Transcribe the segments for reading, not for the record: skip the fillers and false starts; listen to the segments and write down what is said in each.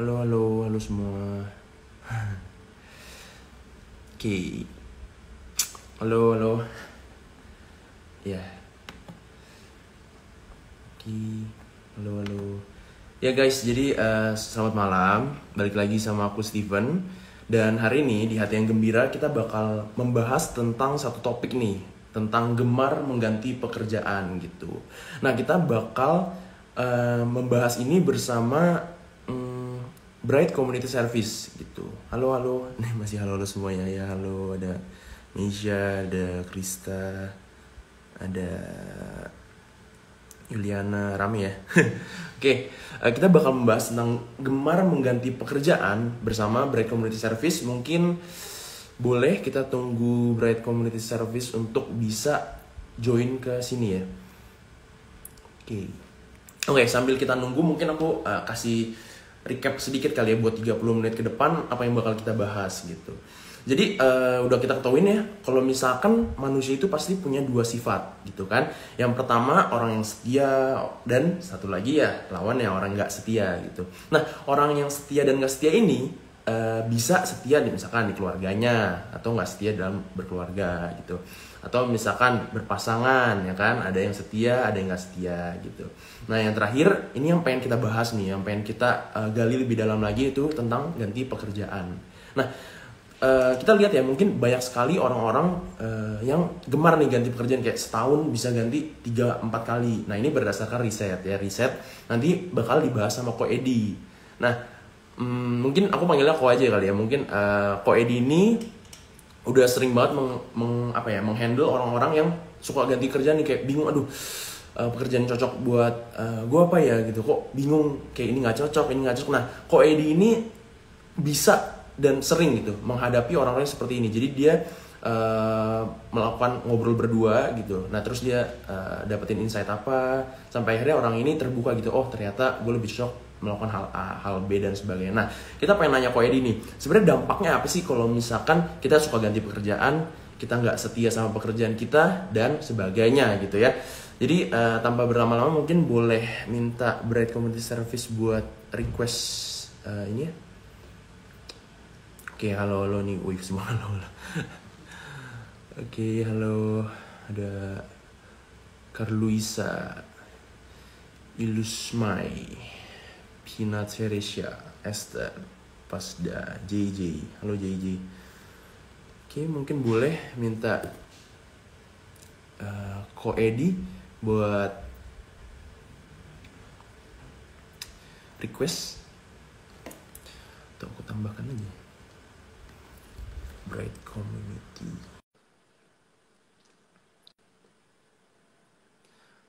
Halo, halo, halo semua. Oke. Halo, halo. Ya. Oke. Halo, halo. Ya guys, jadi selamat malam. Balik lagi sama aku Steven. Dan hari ini di Hati yang Gembira kita bakal membahas tentang satu topik nih, tentang gemar mengganti pekerjaan gitu. Nah, kita bakal membahas ini bersama Bright Community Service gitu. Halo, halo. Nih masih halo, halo semuanya ya. Halo, ada Misha, ada Krista, ada Yuliana, rame ya. Oke, kita bakal membahas tentang gemar mengganti pekerjaan bersama Bright Community Service. Mungkin boleh kita tunggu Bright Community Service untuk bisa join ke sini ya. Oke. Oke, sambil kita nunggu mungkin aku kasih recap sedikit kali ya buat 30 menit ke depan apa yang bakal kita bahas gitu. Jadi udah kita ketahuin ya, kalau misalkan manusia itu pasti punya dua sifat gitu kan. Yang pertama orang yang setia, dan satu lagi ya lawannya orang nggak setia gitu. Nah, orang yang setia dan nggak setia ini bisa setia misalkan di keluarganya, atau nggak setia dalam berkeluarga gitu. Atau misalkan berpasangan ya kan, ada yang setia, ada yang nggak setia gitu. Nah, yang terakhir ini yang pengen kita bahas nih, yang pengen kita gali lebih dalam lagi itu tentang ganti pekerjaan. Nah, kita lihat ya, mungkin banyak sekali orang-orang yang gemar nih ganti pekerjaan, kayak setahun bisa ganti 3-4 kali. Nah, ini berdasarkan riset ya, riset nanti bakal dibahas sama Ko Edi. Nah, mungkin aku panggilnya Ko aja kali ya. Mungkin Ko Edi ini udah sering banget menghandle orang-orang yang suka ganti kerjaan nih, kayak bingung, aduh pekerjaan cocok buat gue apa ya gitu, kok bingung, kayak ini nggak cocok, ini nggak cocok. Nah, Ko Edi ini bisa dan sering gitu menghadapi orang-orang seperti ini. Jadi dia melakukan ngobrol berdua gitu. Nah, terus dia dapetin insight apa, sampai akhirnya orang ini terbuka gitu, oh ternyata gue lebih cocok melakukan hal B dan sebagainya. Nah, kita pengen nanya Ko Edi nih, sebenarnya dampaknya apa sih kalau misalkan kita suka ganti pekerjaan, kita nggak setia sama pekerjaan kita dan sebagainya gitu ya. Jadi tanpa berlama-lama mungkin boleh minta Bright Community Service buat request ini ya. Oke, halo, halo nih, wih semua halo, halo. Oke, halo, ada Carluisa, Ilusmai, Pina Teresia, Esther, Pasda, JJ, halo JJ. Oke, mungkin boleh minta Ko Edi buat request, atau aku tambahkan aja Bright Community.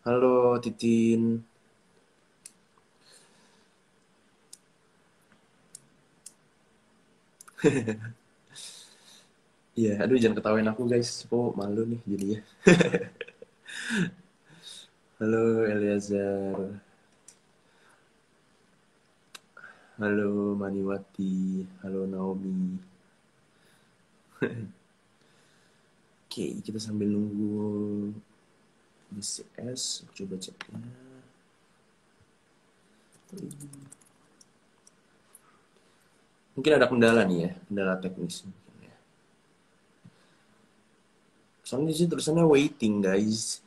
Halo Titin. Iya, aduh jangan ketawain aku guys, kok malu nih jadinya. Halo Eliazar. Halo Maniwati. Halo Naomi. Oke, kita sambil nunggu BCS, coba ceknya. Mungkin ada kendala nih ya, kendala teknis. Soalnya di sini tulisannya waiting guys.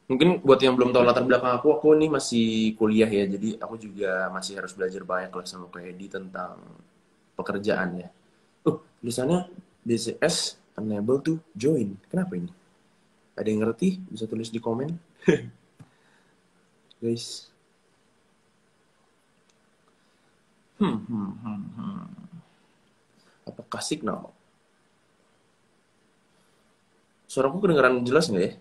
Mungkin buat yang belum tahu latar belakang aku nih masih kuliah ya, jadi aku juga masih harus belajar banyak lah sama Ko Edi tentang pekerjaan ya. Tulisannya BCS unable to join. Kenapa ini? Ada yang ngerti? Bisa tulis di komen. Guys. Apakah signal? Suaraku kedengaran jelas nggak ya?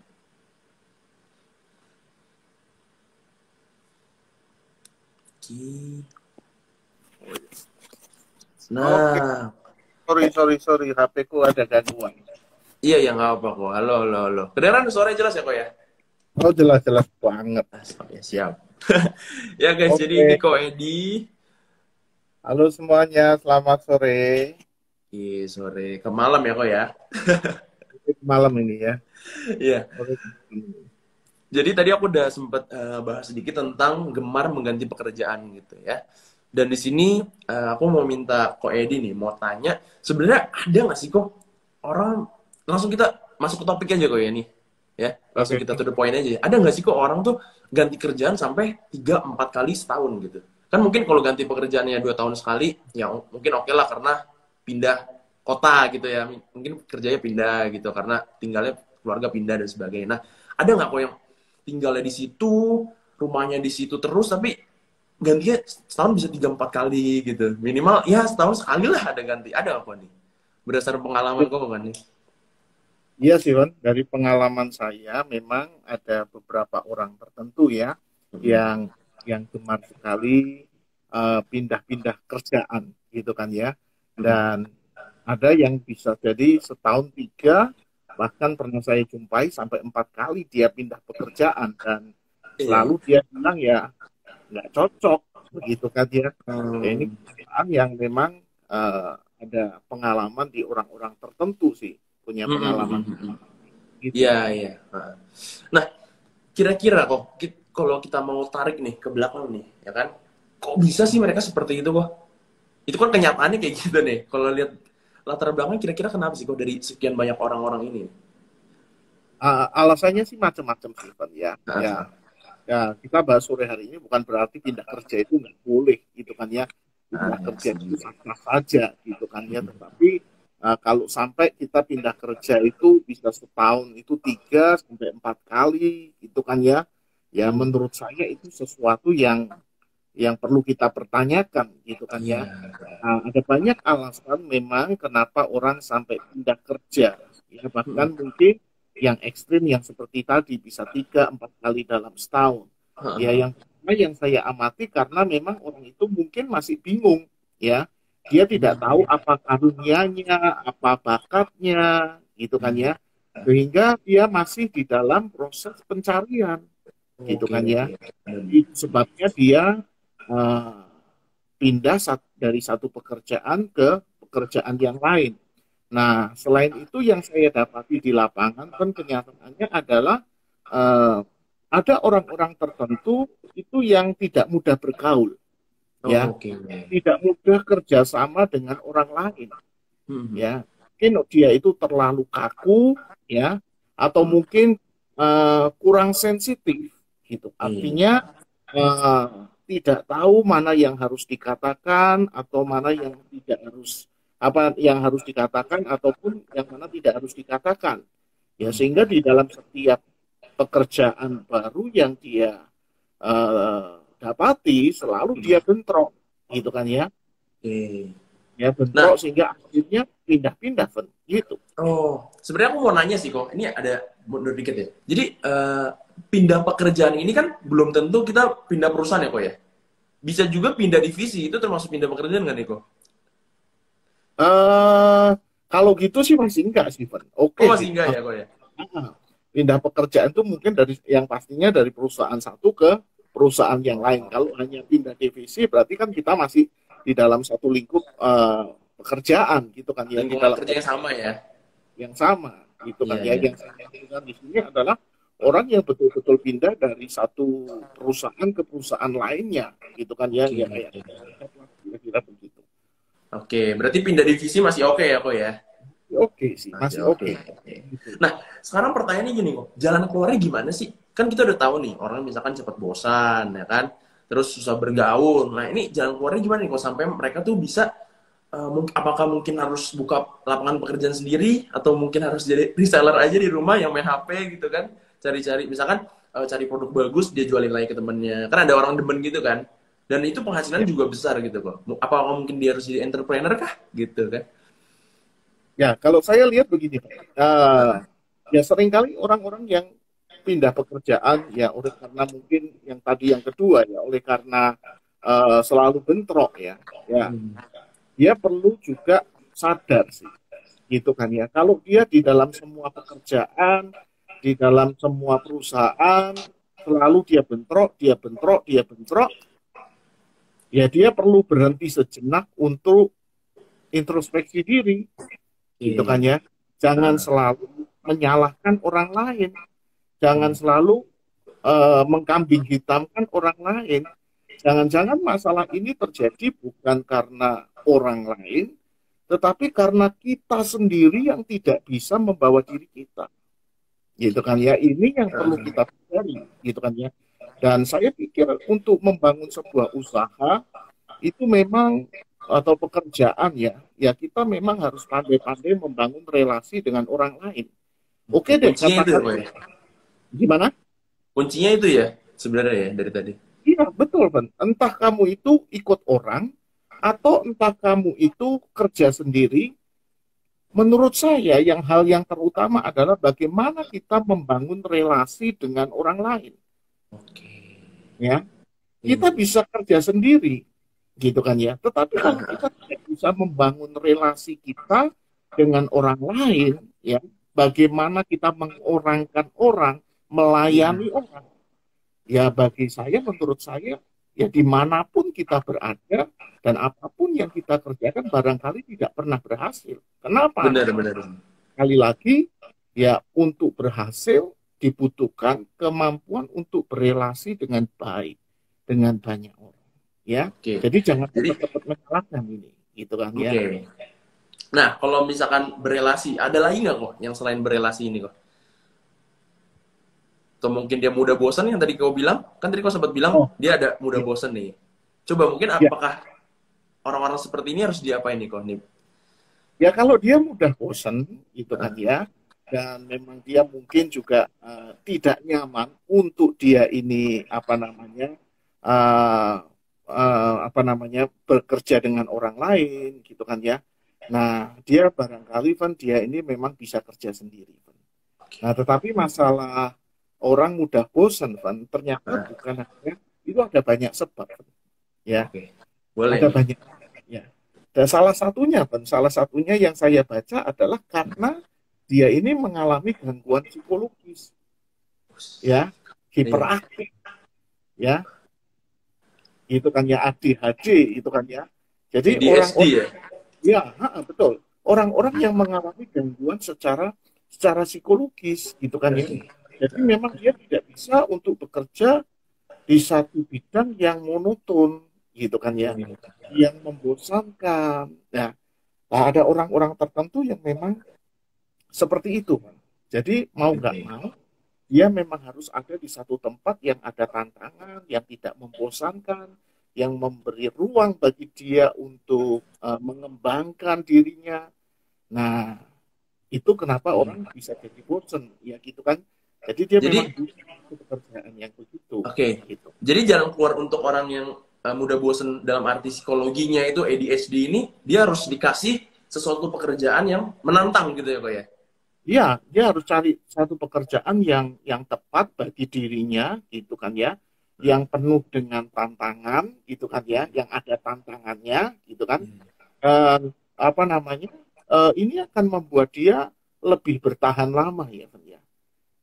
Oke. Oke, Nah, sorry, HP ku ada gangguan. iya ya nggak apa kok. Halo, halo, halo. Kedengaran suaranya jelas ya kok ya? Oh, jelas-jelas banget. Ya, siap. Ya guys, jadi ini Oke, Ko Edi. halo semuanya, selamat sore. Sore ke malam ya kok ya. Malam ini ya. Iya. Sore. Jadi tadi aku udah sempat bahas sedikit tentang gemar mengganti pekerjaan gitu ya. Dan di sini aku mau minta Ko Edi nih, mau tanya, sebenarnya ada nggak sih kok orang, langsung kita masuk ke topik aja kok ya nih, ya langsung Oke. kita to the point aja. Ada nggak sih kok orang tuh ganti kerjaan sampai 3-4 kali setahun gitu? Kan mungkin kalau ganti pekerjaannya 2 tahun sekali, ya mungkin oke lah karena pindah kota gitu ya, mungkin kerjanya pindah gitu karena tinggalnya keluarga pindah dan sebagainya. Nah, ada nggak kok yang tinggalnya di situ, rumahnya di situ terus, tapi gantinya setahun bisa 3-4 kali gitu. Minimal ya setahun sekali lah ada ganti. Ada apa nih? Berdasarkan pengalaman kok kan nih? Iya sih, Wan. Dari pengalaman saya memang ada beberapa orang tertentu ya Hmm. yang gemar sekali pindah-pindah kerjaan gitu kan ya. Hmm. Dan ada yang bisa jadi setahun tiga, bahkan pernah saya jumpai sampai 4 kali dia pindah pekerjaan dan Iya. selalu dia bilang ya nggak cocok begitu kan ya. Ya ini Hmm. kerjaan yang memang eh, ada pengalaman di orang-orang tertentu sih, punya Hmm, hmm, pengalaman hmm, hmm. gitu. Iya, iya. Nah, kira-kira kok kalau kita mau tarik nih ke belakang nih, ya kan? Kok bisa sih mereka seperti itu kok? Itu kan kenyataannya kayak gitu nih. Kalau lihat latar belakang kira-kira kenapa sih kok dari sekian banyak orang-orang ini? Alasannya sih macam-macam sih, Pak ya. Nah, Ya, ya kita bahas sore hari ini bukan berarti pindah kerja itu nggak boleh gitu kan ya. Pindah ya, kerja itu setuju. sah-sah saja gitu kan ya. Tetapi kalau sampai kita pindah kerja itu bisa setahun itu 3 sampai 4 kali gitu kan ya. Ya Hmm. menurut saya itu sesuatu yang perlu kita pertanyakan gitu kan Iya. ya. Ada banyak alasan memang kenapa orang sampai pindah kerja. Ya, Hmm. bahkan mungkin yang ekstrim yang seperti tadi bisa 3-4 kali dalam setahun. Ya, yang pertama yang saya amati karena memang orang itu mungkin masih bingung, ya. Dia tidak tahu Hmm. apa karunianya, apa bakatnya, gitu kan Hmm. ya. Sehingga dia masih di dalam proses pencarian, gitu Oke, kan ya. oke. Hmm. Itu sebabnya dia eh, pindah dari satu pekerjaan ke pekerjaan yang lain. Nah, selain itu yang saya dapati di lapangan kan kenyataannya adalah eh, ada orang-orang tertentu itu yang tidak mudah bergaul, ya, Oke. tidak mudah kerjasama dengan orang lain, Hmm. ya. Mungkin dia itu terlalu kaku, ya, atau Hmm. mungkin kurang sensitif, gitu. Iya. Artinya eh, tidak tahu mana yang harus dikatakan atau mana yang tidak harus apa yang harus dikatakan ataupun yang mana tidak harus dikatakan. Ya, Hmm. sehingga di dalam setiap pekerjaan baru yang dia dapati selalu Hmm. dia bentrok, gitu kan ya. Oke. Ya Nah, bentrok sehingga akhirnya pindah-pindah, Fen. Gitu. oh, sebenarnya aku mau nanya sih kok. Ini ada mundur dikit ya. Jadi pindah pekerjaan ini kan belum tentu kita pindah perusahaan ya kok ya. Bisa juga pindah divisi, itu termasuk pindah pekerjaan kan nih kok? eh Kalau gitu sih masih enggak sih, Fen. Oke Oh masih sih. enggak ya kok ya? Pindah pekerjaan itu mungkin dari yang pastinya dari perusahaan satu ke perusahaan yang lain. Kalau hanya pindah divisi berarti kan kita masih di dalam satu lingkup pekerjaan gitu kan ya, di Lingkungan dalam kerja yang sama ya? yang sama gitu kan Iya, ya. iya. Yang saya maksudkan di sini adalah orang yang betul-betul pindah dari satu perusahaan ke perusahaan lainnya gitu kan ya, ya Oke, kayak oke. kira-kira begitu. Oke, berarti pindah divisi masih oke ya kok ya? Oke sih, Masih masih oke. oke. Oke. Gitu. Nah, sekarang pertanyaannya gini kok, jalan keluarnya gimana sih? Kan kita udah tahu nih, orang misalkan cepat bosan, ya kan? Terus susah bergaul. Nah, ini jalan keluarnya gimana nih kok sampai mereka tuh bisa, apakah mungkin harus buka lapangan pekerjaan sendiri, atau mungkin harus jadi reseller aja di rumah yang main HP gitu kan? Cari-cari, misalkan cari produk bagus, dia jualin lagi ke temennya. Kan ada orang demen gitu kan? Dan itu penghasilan Ya, juga besar gitu kok. Apakah mungkin dia harus jadi entrepreneur kah? Gitu kan? ya kalau saya lihat begini, Pak. Nah, Ya seringkali orang-orang yang pindah pekerjaan ya oleh karena mungkin yang tadi yang kedua ya oleh karena selalu bentrok ya ya hmm. dia perlu juga sadar sih gitu kan ya kalau dia di dalam semua pekerjaan di dalam semua perusahaan selalu dia bentrok ya dia perlu berhenti sejenak untuk introspeksi diri gitu kan Oke. ya jangan Nah, selalu menyalahkan orang lain jangan selalu mengkambing hitamkan orang lain. Jangan-jangan masalah ini terjadi bukan karena orang lain, tetapi karena kita sendiri yang tidak bisa membawa diri kita. Gitu kan ya. Ini yang perlu Heeh. kita pelajari, gitu kan ya. Dan saya pikir untuk membangun sebuah usaha itu memang atau pekerjaan ya, ya kita memang harus pandai-pandai membangun relasi dengan orang lain. Oke, Oke deh, kuncinya itu ya, katakan Pak ya? gimana? Kuncinya itu ya sebenarnya ya dari tadi. Iya, betul, Bang. Entah kamu itu ikut orang atau entah kamu itu kerja sendiri, menurut saya hal yang terutama adalah bagaimana kita membangun relasi dengan orang lain, Oke. ya. Kita Iya. bisa kerja sendiri, gitu kan ya. Tetapi kalau Heeh. kita tidak bisa membangun relasi kita dengan orang lain, ya, bagaimana kita mengorangkan orang, melayani Iya. orang, ya bagi saya, menurut saya, ya dimanapun kita berada dan apapun yang kita kerjakan barangkali tidak pernah berhasil. Kenapa? Benar, benar. Sekali lagi, ya untuk berhasil dibutuhkan kemampuan untuk berelasi dengan baik dengan banyak orang. Ya, Oke. jadi jangan Jadi, cepat-cepat menyalahkan ini, gitu kan ya. oke. Nah, kalau misalkan berelasi, ada lagi nggak kok yang selain berelasi ini kok? Atau mungkin dia mudah bosan yang tadi kau bilang? Kan tadi kau sempat bilang Oh, dia ada mudah ya, bosan nih. Coba mungkin ya, apakah orang-orang seperti ini harus diapain nih kok nih? ya kalau dia mudah bosan, gitu kan Heeh. ya, dan memang dia mungkin juga tidak nyaman untuk dia ini uh, apa namanya bekerja dengan orang lain, gitu kan ya. Nah, dia barangkali Van dia ini memang bisa kerja sendiri, Van. Nah, Oke. tetapi masalah orang mudah bosan, Van, ternyata Heeh. bukan hanya itu, ada banyak sebab, Van. Ya, Oke. Boleh ada nih. banyak. Ya. Dan salah satunya yang saya baca adalah karena dia ini mengalami gangguan psikologis, ya, Iya. hiperaktif, ya, itu kan ya ADHD, itu kan ya. Jadi ADHD orang-orang, ya? ya, betul, orang-orang yang mengalami gangguan secara psikologis, gitu kan ya. Oke. Jadi memang dia tidak bisa untuk bekerja di satu bidang yang monoton, gitu kan ya, Hmm. yang membosankan. Nah, ada orang-orang tertentu yang memang seperti itu, Bang. Jadi mau nggak Oke. mau, dia memang harus ada di satu tempat yang ada tantangan, yang tidak membosankan, yang memberi ruang bagi dia untuk mengembangkan dirinya. Nah, itu kenapa orang bisa jadi bosen, ya gitu kan. Jadi dia memang Jadi, butuh pekerjaan yang begitu, oke. gitu. Jadi jalan keluar untuk orang yang mudah bosen dalam arti psikologinya itu ADHD ini, dia harus dikasih sesuatu pekerjaan yang menantang gitu ya kok ya? Ya, dia harus cari satu pekerjaan yang tepat bagi dirinya, gitu kan ya, yang penuh dengan tantangan, gitu kan ya, yang ada tantangannya, gitu kan. Dan apa namanya, ini akan membuat dia lebih bertahan lama ya, Van, ya.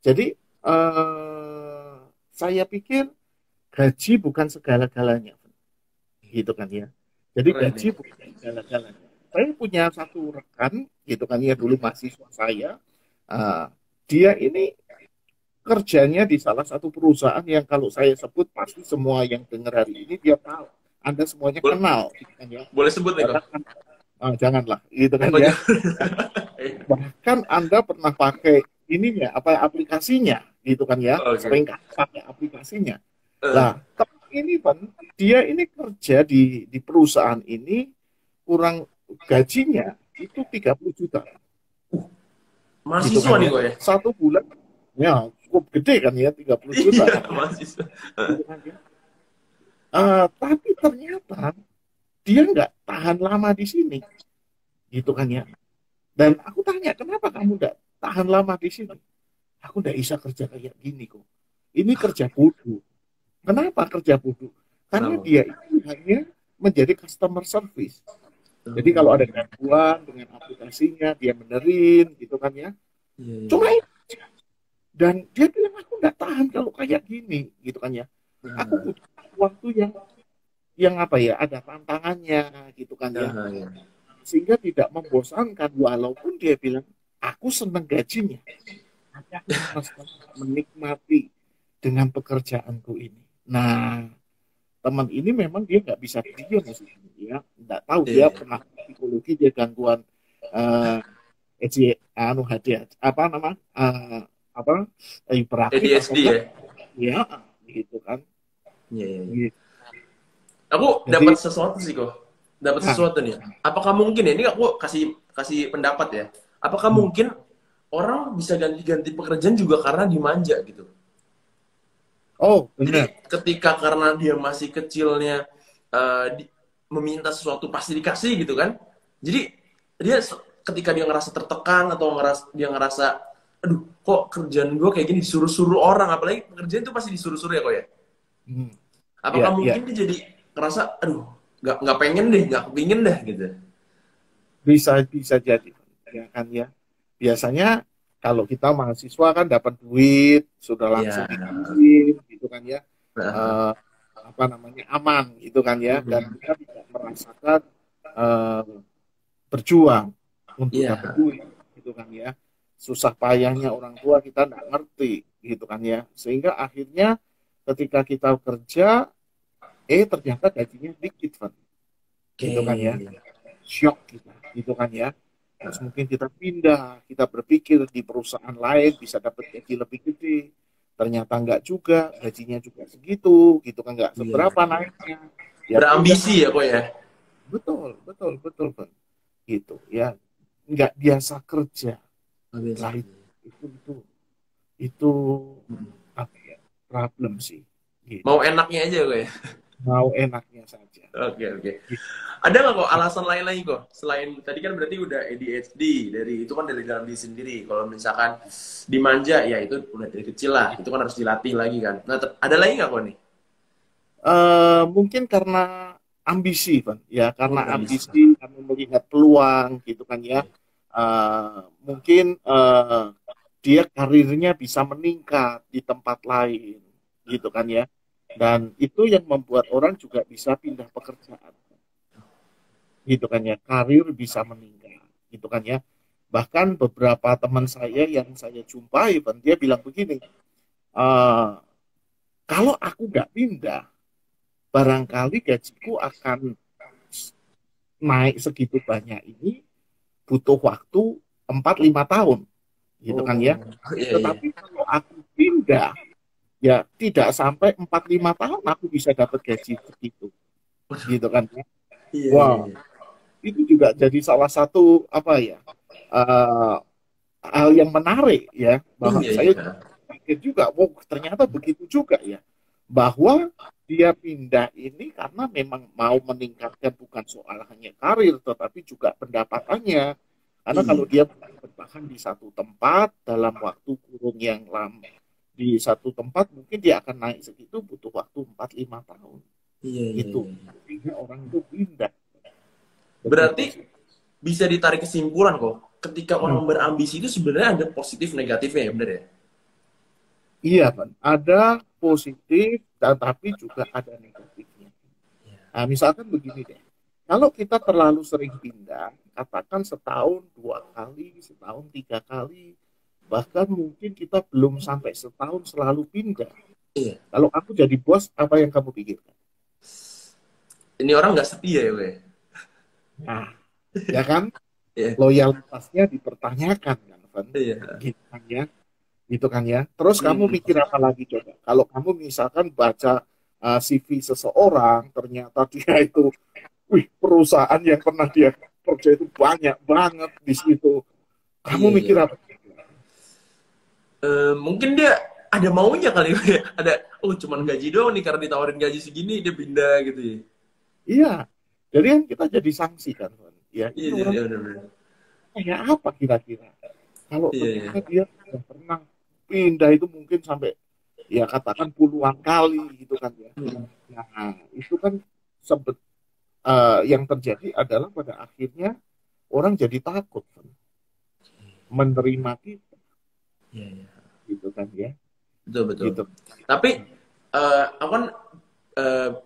Jadi saya pikir gaji bukan segala-galanya, Van, gitu kan ya. Jadi Keren gaji nih. bukan segala-galanya. Saya punya satu rekan, gitu kan ya, dulu mahasiswa saya. Uh, Dia ini kerjanya di salah satu perusahaan yang kalau saya sebut pasti semua yang dengar hari ini dia tahu. Anda semuanya Boleh, kenal, gitu kan ya. boleh sebut nih kok? Bahkan, janganlah, gitu kan Oh, ya. jangan. Bahkan Anda pernah pakai ininya, apa aplikasinya, gitu kan ya. Oke. Sering kan pakai aplikasinya. Eh, Lah, teman ini Pan, dia ini kerja di perusahaan ini kurang gajinya itu 30 juta, gitu mahasiswa kan nih ya. kok ya? Satu bulan, ya cukup gede kan ya, 30 juta Iya, kan ya, mahasiswa. gitu kan ya. Tapi ternyata dia nggak tahan lama di sini, gitu kan ya. Dan aku tanya, kenapa kamu nggak tahan lama di sini? Aku nggak bisa kerja kayak gini kok. Ini kerja bodoh. Kenapa kerja bodoh? Karena Kenapa? dia itu hanya menjadi customer service. Jadi kalau ada Hmm, gangguan dengan aplikasinya, dia benerin, gitu kan ya. iya, iya, Cuma iya. itu. Dan dia bilang, aku nggak tahan kalau kayak gini, gitu kan ya. Aku Hmm. butuh waktu yang apa ya, ada tantangannya, gitu kan ya. Aha, iya. Sehingga tidak membosankan, walaupun dia bilang, aku seneng gajinya. Tapi aku sama sekali nggak menikmati dengan pekerjaanku ini. Nah, teman ini memang dia nggak bisa diam di sini, ya nggak tahu Iya, dia iya. pernah psikologi, dia gangguan eh anu hadiah apa nama apa hiperaktif atau ADHD enggak, ya. ya gitu kan. Iya, iya, iya. Gitu. Aku dapat Jadi sesuatu sih kok. Dapat nah, sesuatu nih. Apakah mungkin ya? Ini aku kasih kasih pendapat ya. Apakah hmm. mungkin orang bisa ganti-ganti pekerjaan juga karena dimanja gitu? Oh Jadi benar. ketika karena dia masih kecilnya meminta sesuatu pasti dikasih gitu kan. Jadi dia ketika dia ngerasa tertekan atau dia ngerasa aduh kok kerjaan gue kayak gini disuruh-suruh orang, apalagi pekerjaan itu pasti disuruh-suruh ya kok ya. Hmm. Apakah Ya ya, mungkin dia jadi ngerasa aduh nggak pengen deh, nggak kepingin deh gitu. bisa bisa jadi, ya kan ya. Biasanya kalau kita mahasiswa kan dapat duit sudah langsung Iya. dikirim gitu kan ya. Eh, apa namanya, aman gitu kan ya, dan Mhm. kita tidak merasakan eh, berjuang untuk Iya. dapat duit gitu kan ya. Susah payahnya orang tua kita nggak ngerti gitu kan ya, sehingga akhirnya ketika kita kerja ternyata gajinya dikit kan, gitu kan ya. Oke. Shock kita gitu kan ya. Terus mungkin kita pindah, kita berpikir di perusahaan lain bisa dapat gaji lebih gede, ternyata nggak juga, gajinya juga segitu gitu kan, nggak Iya, iya, seberapa iya. naiknya, ya pindah. Berambisi ya kok ya. Betul betul betul kan, gitu ya, nggak biasa kerja Nggak biasa. lah. Itu Mhm. apa ya, problem sih gitu. Mau enaknya aja kok ya. Mau enaknya saja Oke, oke. gitu. Ada nggak kok alasan lain lagi kok? Selain tadi kan berarti udah ADHD, dari itu kan dari dalam diri sendiri. Kalau misalkan dimanja ya itu udah dari kecil lah. Itu kan harus dilatih lagi kan. Nah, ada lagi nggak kok nih? Mungkin karena ambisi kan ya, Oh, karena nggak bisa. ambisi, karena melihat peluang gitu kan ya. Mungkin dia karirnya bisa meningkat di tempat lain gitu kan ya, dan itu yang membuat orang juga bisa pindah pekerjaan gitu kan ya, karir bisa meningkat gitu kan ya. Bahkan beberapa teman saya yang saya jumpai kan, dia bilang begini, eh kalau aku nggak pindah barangkali gajiku akan naik segitu banyak ini butuh waktu 4-5 tahun gitu kan ya. Oh, iya, iya. Tetapi kalau aku pindah, ya tidak sampai 4-5 tahun aku bisa dapat gaji segitu gitu kan ya. Iya, iya, Wow, iya. itu juga jadi salah satu apa ya, uh, hal yang menarik ya, bahwa Iya, saya iya. pikir juga, wow ternyata begitu juga ya, bahwa dia pindah ini karena memang mau meningkatkan bukan soal hanya karir tetapi juga pendapatannya. Karena kalau Iya, dia bertahan di satu tempat dalam waktu kurun yang lama, di satu tempat mungkin dia akan naik segitu butuh waktu 4-5 tahun iya, iya, itu, iya, iya. sehingga orang itu pindah begitu Berarti sih. bisa ditarik kesimpulan kok. Ketika Hmm. orang berambisi itu sebenarnya ada positif negatifnya ya, bener ya? Iya kan, ada positif tetapi juga ada negatifnya. Nah, misalkan begini deh, kalau kita terlalu sering pindah, katakan setahun 2 kali, setahun 3 kali, bahkan mungkin kita belum sampai setahun selalu pindah. Iya. Kalau aku jadi bos, apa yang kamu pikirkan? Ini orang nggak setia ya, gue. Nah, ya kan, Iya. loyalitasnya dipertanyakan kan, Van? Iya. Gitu kan ya, gitu kan ya. Terus kamu Hmm. mikir apa lagi coba? Kalau kamu misalkan baca CV seseorang, ternyata dia itu, wih, perusahaan yang pernah dia kerja itu banyak banget di situ. Kamu Iya, iya. mikir apa? Mungkin dia ada maunya kali ya. Ada, oh cuman gaji doang nih karena ditawarin gaji segini dia pindah gitu ya. Iya, jadi kan kita jadi sanksi kan, Van. Ya Iya, ini iya, orang iya, benar-benar. kayak apa kira-kira? Kalau Iya, ternyata iya. dia sudah pernah pindah itu mungkin sampai, ya katakan puluhan kali gitu kan ya. Hmm. Nah, itu kan sebet, yang terjadi adalah pada akhirnya orang jadi takut Van, menerima kita Iya, iya. gitu kan ya. Betul, betul. Gitu. Tapi aku kan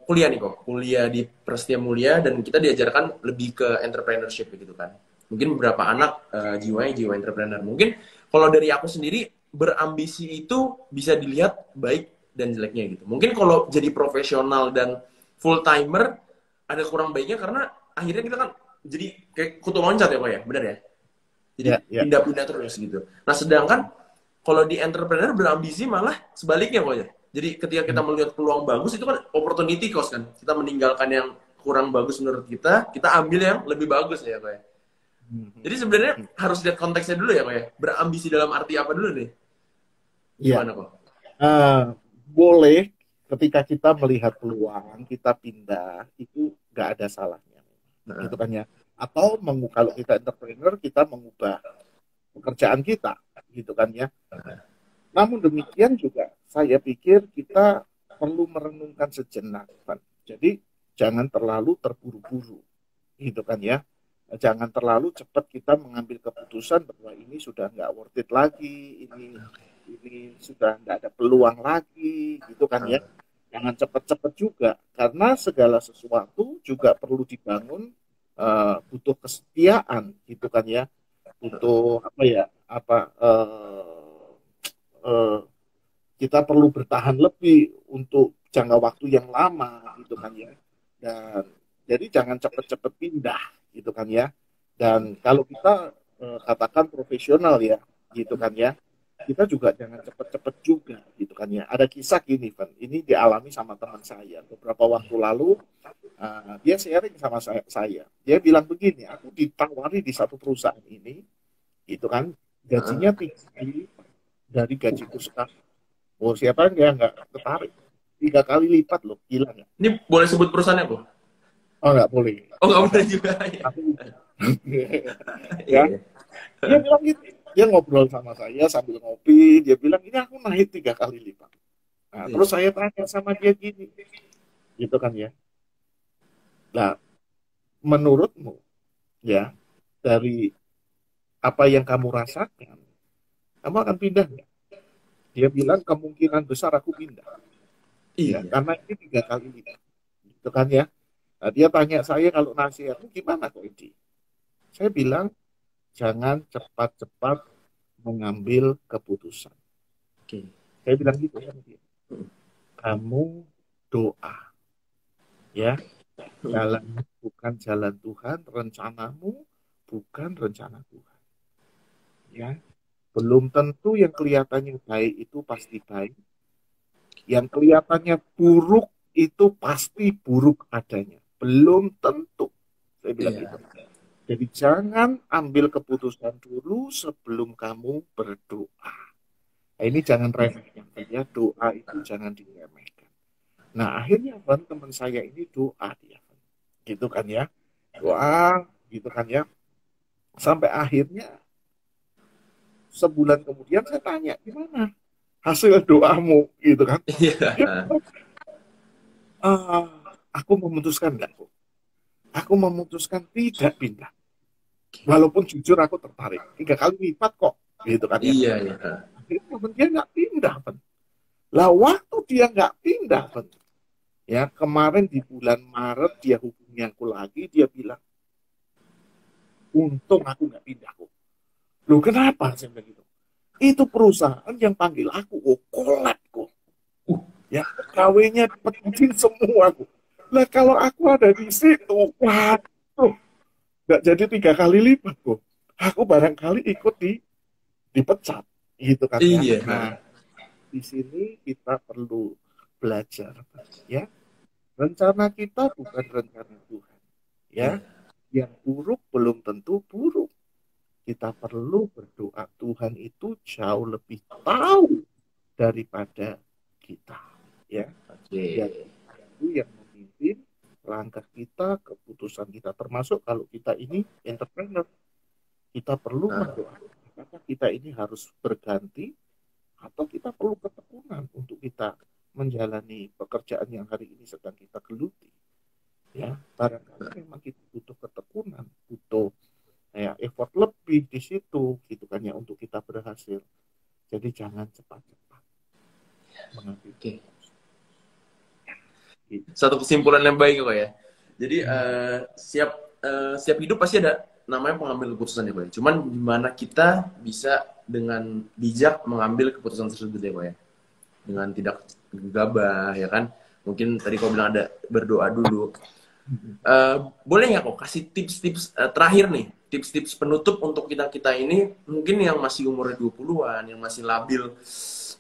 kuliah nih kok, kuliah di Prasetya Mulia dan kita diajarkan lebih ke entrepreneurship gitu kan. Mungkin beberapa anak jiwanya entrepreneur. Mungkin kalau dari aku sendiri berambisi itu bisa dilihat baik dan jeleknya gitu. Mungkin kalau jadi profesional dan full timer ada kurang baiknya karena akhirnya kita kan jadi kayak kutu loncat ya kok ya, benar ya? Jadi Ya, ya. pindah-pindah terus gitu. Nah sedangkan kalau di entrepreneur berambisi malah sebaliknya kok ya. Jadi ketika kita melihat peluang bagus itu kan opportunity cost kan. Kita meninggalkan yang kurang bagus menurut kita ambil yang lebih bagus ya kok ya. Jadi sebenarnya harus lihat konteksnya dulu ya kok ya. Berambisi dalam arti apa dulu nih? Ya. Gimana kok? Boleh ketika kita melihat peluang, kita pindah, itu nggak ada salahnya. Gitu kan ya. Atau kalau kita entrepreneur, kita mengubah pekerjaan kita. Gitu kan ya. Namun demikian juga, saya pikir kita perlu merenungkan sejenak. Kan? Jadi, jangan terlalu terburu-buru. Gitu kan ya. Jangan terlalu cepat kita mengambil keputusan bahwa ini sudah nggak worth it lagi, ini sudah nggak ada peluang lagi, gitu kan ya. Jangan cepat-cepat juga, karena segala sesuatu juga perlu dibangun, butuh kesetiaan, gitu kan ya. Butuh apa ya? Kita perlu bertahan lebih untuk jangka waktu yang lama, gitu kan ya. Dan jadi jangan cepat-cepat pindah, gitu kan ya. Dan kalau kita katakan profesional ya, gitu kan ya, kita juga jangan cepat-cepat juga, gitu kan ya. Ada kisah gini, Van. Ini dialami sama teman saya beberapa waktu lalu. Dia sharing sama saya. Dia bilang begini, aku ditawari di satu perusahaan ini, gitu kan, gajinya tinggi dari gajiku sekarang. Oh, siapa yang nggak tertarik? 3 kali lipat loh, gila nggak? Ini boleh sebut perusahaannya kok? Oh, nggak boleh. Oh nggak boleh juga ya. Ya, dia bilang gitu. Dia ngobrol sama saya sambil ngopi. Dia bilang ini aku naik 3 kali lipat. Nah, terus saya tanya sama dia gini, gitu kan ya. Nah, menurutmu ya dari apa yang kamu rasakan, kamu akan pindah nggak? Dia bilang kemungkinan besar aku pindah. Ya, karena ini 3 kali lipat, gitu kan ya. Nah, dia tanya saya kalau nasihatmu gimana kok Edi? Saya bilang jangan cepat-cepat mengambil keputusan. Saya bilang gitu kan dia. Kamu doa, ya. Jalanmu bukan jalan Tuhan, rencanamu bukan rencana Tuhan. Ya, belum tentu yang kelihatannya baik itu pasti baik. Yang kelihatannya buruk itu pasti buruk adanya. Belum tentu. Saya bilang gitu. Jadi jangan ambil keputusan dulu sebelum kamu berdoa. Nah, ini jangan remehkan ya, doa itu jangan diremehkan. Nah, akhirnya teman saya ini doa dia. Gitu kan ya. Doa, gitu kan ya. Sampai akhirnya sebulan kemudian saya tanya, gimana hasil doamu gitu kan? Aku memutuskan enggak, Bu. Aku memutuskan tidak pindah. Walaupun jujur aku tertarik. 3 kali lipat kok. Gitu kan ya. Iya. Akhirnya dia nggak pindah, Pen. Lah waktu dia nggak pindah, Pen. Ya, kemarin di bulan Maret dia hubungi aku lagi, dia bilang, untung aku nggak pindah kok. Loh kenapa? Saya bilang gitu. Itu perusahaan yang panggil aku, kolab kok. Ya, KW-nya pencin semua kok. Lah kalau aku ada di situ, waduh, nggak jadi 3 kali lipat kok. Aku barangkali ikut dipecat, gitu kan ya. Iya. Nah, di sini kita perlu belajar, ya. Rencana kita bukan rencana Tuhan, ya. Yang buruk belum tentu buruk. Kita perlu berdoa. Tuhan itu jauh lebih tahu daripada kita, ya. Jadi itu yang memimpin langkah kita, keputusan kita, termasuk kalau kita ini entrepreneur, kita perlu berdoa. Apakah kita ini harus berganti atau kita perlu ketekunan untuk kita menjalani pekerjaan yang hari ini sedang kita geluti. Ya, barangkali memang kita butuh ketekunan, butuh effort lebih di situ, gitu kan ya, untuk kita berhasil. Jadi jangan cepat-cepat mengambil. Satu kesimpulan yang baik kok ya. Jadi siap hidup pasti ada namanya pengambil keputusan ya, Pak. Cuman gimana kita bisa dengan bijak mengambil keputusan tersebut ya, Pak ya. Dengan tidak gegabah ya kan. Mungkin tadi kau bilang ada berdoa dulu. Boleh nggak kok kasih tips-tips terakhir nih, tips-tips penutup untuk kita-kita ini mungkin yang masih umurnya 20-an, yang masih labil.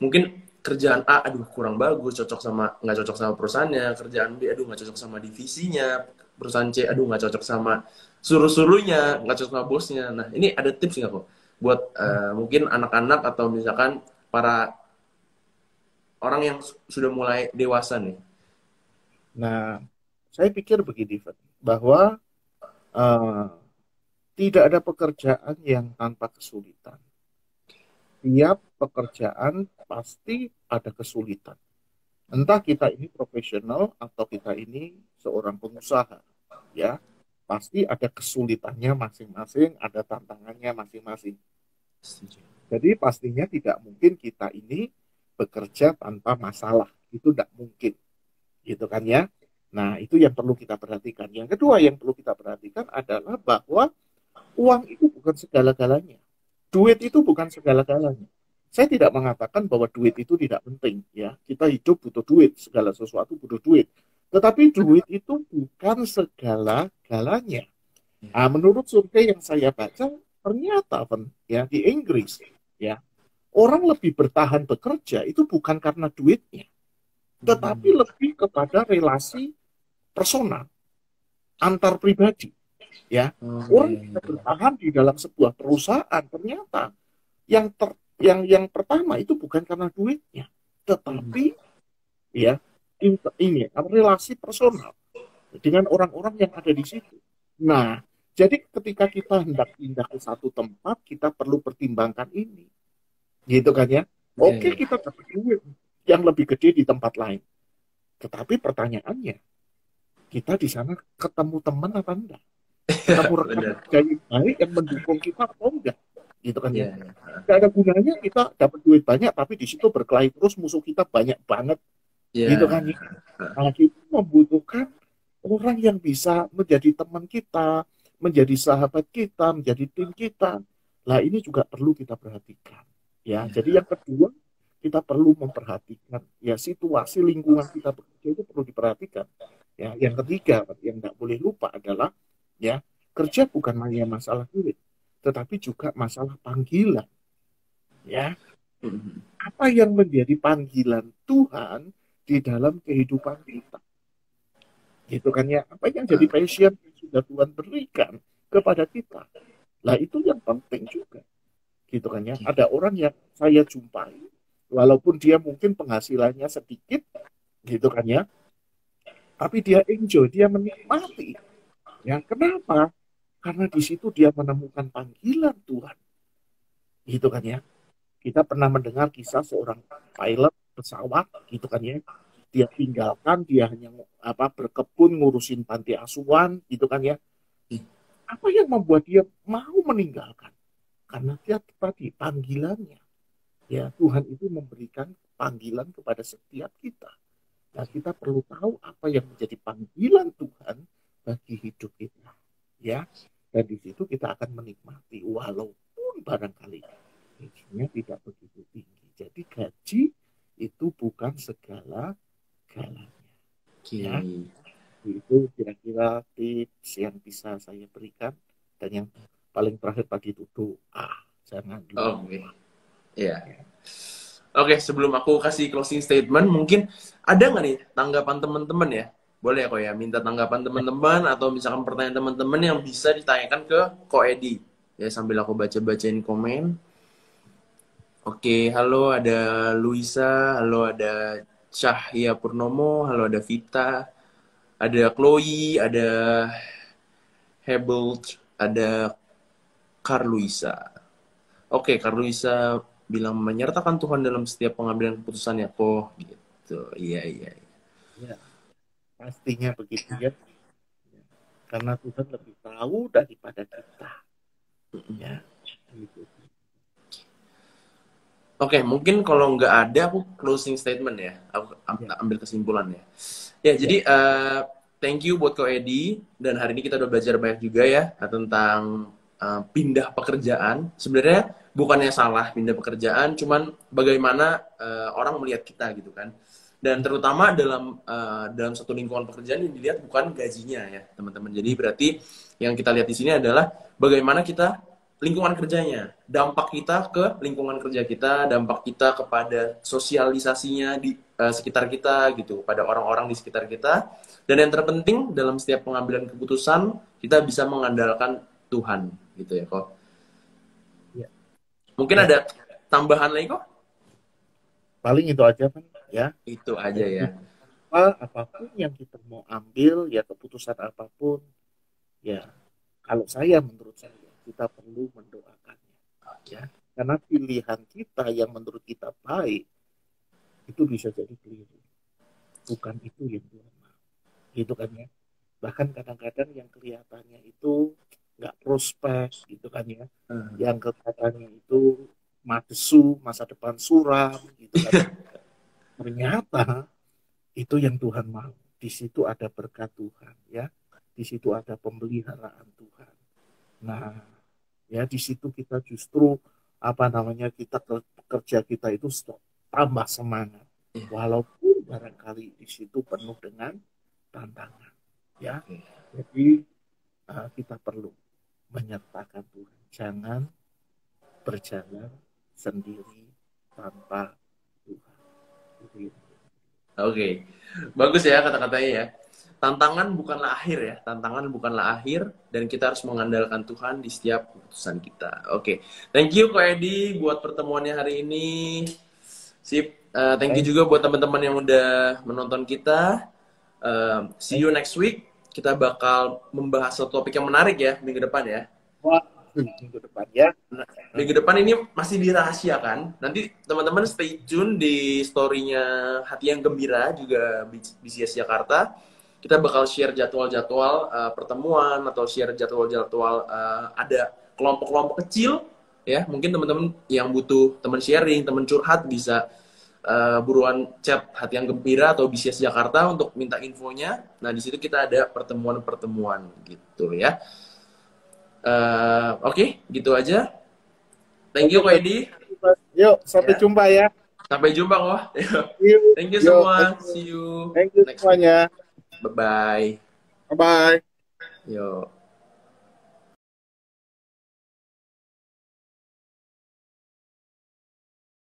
Mungkin kerjaan A, aduh kurang bagus, nggak cocok sama perusahaannya, kerjaan B, aduh nggak cocok sama divisinya, perusahaan C, aduh nggak cocok sama suruh-suruhnya, nggak cocok sama bosnya. Nah, ini ada tips nggak kok buat mungkin anak-anak atau misalkan para orang yang sudah mulai dewasa nih? Nah, saya pikir begini, Fat, bahwa eh, tidak ada pekerjaan yang tanpa kesulitan. Tiap pekerjaan pasti ada kesulitan. Entah kita ini profesional atau kita ini seorang pengusaha, ya, pasti ada kesulitannya masing-masing, ada tantangannya masing-masing. Jadi pastinya tidak mungkin kita ini bekerja tanpa masalah, itu tidak mungkin, gitu kan ya. Nah, itu yang perlu kita perhatikan. Yang kedua yang perlu kita perhatikan adalah bahwa uang itu bukan segala-galanya. Duit itu bukan segala-galanya. Saya tidak mengatakan bahwa duit itu tidak penting, ya. Kita hidup butuh duit, segala sesuatu butuh duit. Tetapi duit itu bukan segala-galanya. Nah, menurut survei yang saya baca, ternyata ya di Inggris, ya, orang lebih bertahan bekerja itu bukan karena duitnya, tetapi lebih kepada relasi personal antar pribadi. Ya, orang bisa bertahan di dalam sebuah perusahaan ternyata yang pertama itu bukan karena duitnya, tetapi ya ini relasi personal dengan orang-orang yang ada di situ. Nah, jadi ketika kita hendak pindah ke satu tempat, kita perlu pertimbangkan ini, gitu kan ya. Oke, kita dapat duit yang lebih gede di tempat lain, tetapi pertanyaannya, kita di sana ketemu teman apa enggak? Ketemu rekan kerja yang baik yang mendukung kita atau enggak? Gitu kan ya. Tidak ada gunanya kita dapat duit banyak, tapi di situ berkelahi terus, musuh kita banyak banget. Gitu kan ya. Nah, kita membutuhkan orang yang bisa menjadi teman kita, menjadi sahabat kita, menjadi tim kita. Nah, ini juga perlu kita perhatikan. Ya, jadi yang kedua, kita perlu memperhatikan ya situasi lingkungan kita bekerja itu perlu diperhatikan. Ya, yang ketiga yang tidak boleh lupa adalah ya kerja bukan hanya masalah duit, tetapi juga masalah panggilan. Ya, apa yang menjadi panggilan Tuhan di dalam kehidupan kita? Gitu kan ya, apa yang jadi passion yang sudah Tuhan berikan kepada kita. Nah, itu yang penting juga. Gitu kan ya. Ada orang yang saya jumpai, walaupun dia mungkin penghasilannya sedikit, gitu kan ya, tapi dia enjoy, dia menikmati. Ya, kenapa? Karena di situ dia menemukan panggilan Tuhan. Gitu kan ya. Kita pernah mendengar kisah seorang pilot pesawat, gitu kan ya. Dia tinggalkan, dia hanya berkebun, ngurusin panti asuhan, gitu kan ya. Apa yang membuat dia mau meninggalkan? Karena dia tadi panggilannya. Ya, Tuhan itu memberikan panggilan kepada setiap kita. Nah, kita perlu tahu apa yang menjadi panggilan Tuhan bagi hidup kita. Ya, dan di situ kita akan menikmati walaupun barangkali gajinya tidak begitu tinggi. Jadi gaji itu bukan segala-galanya. Ya, itu kira-kira tips yang bisa saya berikan. Dan yang paling terakhir tadi itu doa. Jangan lupa. Ya. Oke, sebelum aku kasih closing statement, mungkin ada nggak nih tanggapan teman-teman ya? Boleh kok ya, minta tanggapan teman-teman atau misalkan pertanyaan teman-teman yang bisa ditanyakan ke Ko Edi. Ya, sambil aku baca-bacain komen. Oke, halo ada Luisa, halo ada Cahya Purnomo, halo ada Vita, ada Chloe, ada Hebel, ada Carluisa. Oke, Carluisa bilang menyertakan Tuhan dalam setiap pengambilan keputusan ya kok gitu. Iya. Ya, pastinya begitu ya. Karena Tuhan lebih tahu daripada kita. Ya, gitu. Oke, mungkin kalau nggak ada aku closing statement ya. Aku ambil kesimpulannya. Ya, jadi thank you buat Ko Edi, dan hari ini kita udah belajar banyak juga ya tentang pindah pekerjaan. Sebenarnya bukannya salah pindah pekerjaan, cuman bagaimana orang melihat kita gitu kan. Dan terutama dalam satu lingkungan pekerjaan yang dilihat bukan gajinya ya teman-teman. Jadi berarti yang kita lihat di sini adalah bagaimana kita lingkungan kerjanya, dampak kita ke lingkungan kerja kita, dampak kita kepada sosialisasinya di sekitar kita gitu, pada orang-orang di sekitar kita. Dan yang terpenting dalam setiap pengambilan keputusan kita bisa mengandalkan Tuhan gitu ya kok. Ya. Mungkin Ya. ada tambahan lagi kok? Paling itu aja kan ya. Itu aja ya. Apapun yang kita mau ambil, ya keputusan apapun, ya kalau menurut saya kita perlu mendoakannya, ya. Karena pilihan kita yang menurut kita baik itu bisa jadi keliru, bukan itu yang Tuhan mau, gitu kan ya. Bahkan kadang-kadang yang kelihatannya itu nggak prospek, gitu kan ya. Yang kelihatannya itu madesu, masa depan suram, gitu kan. Ternyata itu yang Tuhan mau. Di situ ada berkat Tuhan, ya. Di situ ada pemeliharaan Tuhan. Nah, ya di situ kita justru kita kerja kita itu tambah semangat. Walaupun barangkali di situ penuh dengan tantangan, ya. Jadi kita perlu menyertakan Tuhan. Jangan berjalan sendiri tanpa Tuhan. Jadi, Oke, bagus ya kata-katanya ya. Tantangan bukanlah akhir ya, tantangan bukanlah akhir, dan kita harus mengandalkan Tuhan di setiap keputusan kita. Oke, thank you Ko Edi buat pertemuannya hari ini. Sip, thank you juga buat teman-teman yang udah menonton kita. See you next week. Kita bakal membahas satu topik yang menarik ya minggu depan ya. minggu depan ya. Minggu depan ini masih dirahasiakan. Nanti teman-teman stay tune di story-nya Hati yang Gembira juga BCS Jakarta. Kita bakal share jadwal-jadwal pertemuan atau share jadwal-jadwal ada kelompok-kelompok kecil ya. Mungkin teman-teman yang butuh teman sharing, teman curhat bisa buruan chat Hati yang Gembira atau BCS Jakarta untuk minta infonya. Nah, di situ kita ada pertemuan-pertemuan gitu ya. Oke, gitu aja. Thank you, Ko Edi. Yuk, sampai jumpa ya. Sampai jumpa, kok. Thank you semua. See you. Thank you semuanya. Bye-bye. Bye-bye. Yo.